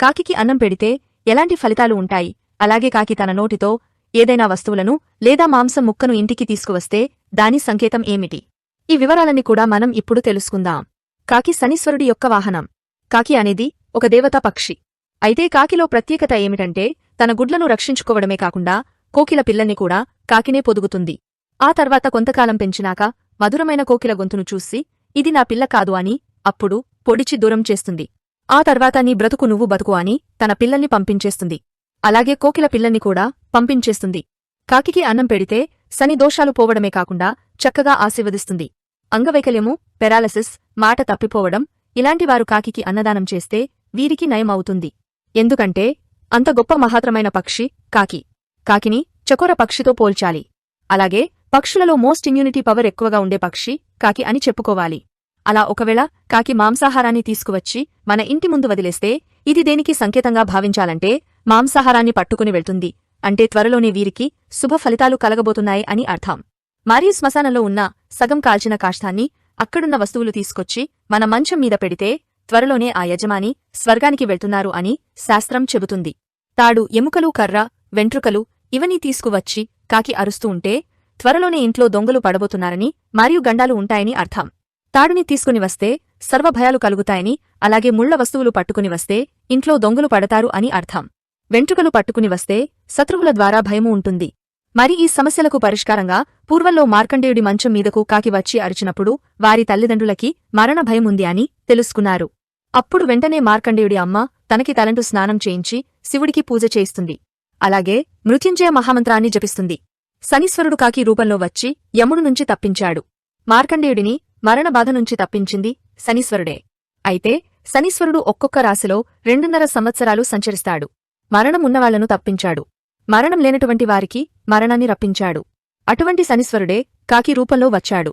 కాకికి అన్నం పెడితే ఎలాంటి ఫలితాలు ఉంటాయి? అలాగే కాకి తన నోటితో ఏదైనా వస్తువులను లేదా మాంసం ముక్కను ఇంటికి తీసుకువస్తే దాని సంకేతం ఏమిటి? ఈ వివరాలన్నీ కూడా మనం ఇప్పుడు తెలుసుకుందాం. కాకి శనీశ్వరుడి యొక్క వాహనం. కాకి అనేది ఒక దేవతా పక్షి. అయితే కాకిలో ప్రత్యేకత ఏమిటంటే తన గుడ్లను రక్షించుకోవడమే కాకుండా కోకిల పిల్లల్ని కూడా కాకినే పొదుగుతుంది. ఆ తర్వాత కొంతకాలం పెంచినాక మధురమైన కోకిల గొంతును చూసి ఇది నా పిల్ల కాదు అని అప్పుడు పొడిచి దూరం చేస్తుంది. ఆ తర్వాత నీ బ్రతుకు నువ్వు బతుకు అని తన పిల్లల్ని పంపించేస్తుంది. అలాగే కోకిల పిల్లల్ని కూడా పంపించేస్తుంది. కాకికి అన్నం పెడితే శని దోషాలు పోవడమే కాకుండా చక్కగా ఆశీర్వదిస్తుంది. అంగవైకల్యము, పెరాలసిస్, మాట తప్పిపోవడం ఇలాంటివారు కాకికి అన్నదానం చేస్తే వీరికి నయం అవుతుంది. ఎందుకంటే అంత గొప్ప మహాత్రమైన పక్షి కాకి. కాకిని చకోర పక్షితో పోల్చాలి. అలాగే పక్షులలో మోస్ట్ ఇమ్యూనిటీ పవర్ ఎక్కువగా ఉండే పక్షి కాకి అని చెప్పుకోవాలి. అలా ఒకవేళ కాకి మాంసాహారాన్ని తీసుకువచ్చి మన ఇంటి ముందు వదిలేస్తే ఇది దేనికి సంకేతంగా భావించాలంటే మాంసాహారాన్ని పట్టుకుని వెళ్తుంది అంటే త్వరలోనే వీరికి శుభ ఫలితాలు కలగబోతున్నాయి అని అర్థం. మరియు శ్మశానంలో ఉన్న సగం కాల్చిన కాష్టాన్ని అక్కడున్న వస్తువులు తీసుకొచ్చి మన మంచం మీద పెడితే త్వరలోనే ఆ యజమాని స్వర్గానికి వెళ్తున్నారు అని శాస్త్రం చెబుతుంది. తాడు, ఎముకలు, కర్ర, వెంట్రుకలు ఇవన్నీ తీసుకువచ్చి కాకి అరుస్తూ ఉంటే త్వరలోనే ఇంట్లో దొంగలు పడబోతున్నారని మరియు గండాలు ఉంటాయని అర్థం. తాడుని తీసుకుని వస్తే సర్వభయాలు కలుగుతాయని, అలాగే ముళ్ల వస్తువులు పట్టుకుని వస్తే ఇంట్లో దొంగలు పడతారు అని అర్థం. వెంట్రుకలు పట్టుకుని వస్తే శత్రువుల ద్వారా భయము ఉంటుంది. మరి ఈ సమస్యలకు పరిష్కారంగా పూర్వంలో మార్కండేయుడి మంచం మీదకు కాకి వచ్చి అరిచినప్పుడు వారి తల్లిదండ్రులకి మరణ భయముంది అని తెలుసుకున్నారు. అప్పుడు వెంటనే మార్కండేయుడి అమ్మ తనకి తలంటు స్నానం చేయించి శివుడికి పూజ చేయిస్తుంది. అలాగే మృత్యుంజయ మహామంత్రాన్ని జపిస్తుంది. శనీశ్వరుడు కాకి రూపంలో వచ్చి యముడు నుంచి తప్పించాడు. మార్కండేయుడిని మరణ బాధ నుంచి తప్పించింది శనీశ్వరుడే. అయితే శనీశ్వరుడు ఒక్కొక్క రాశిలో 2.5 సంవత్సరాలు సంచరిస్తాడు. మరణం ఉన్నవాళ్లను తప్పించాడు. మరణం లేనటువంటి వారికి మరణాన్ని రప్పించాడు. అటువంటి శనీశ్వరుడే కాకి రూపంలో వచ్చాడు.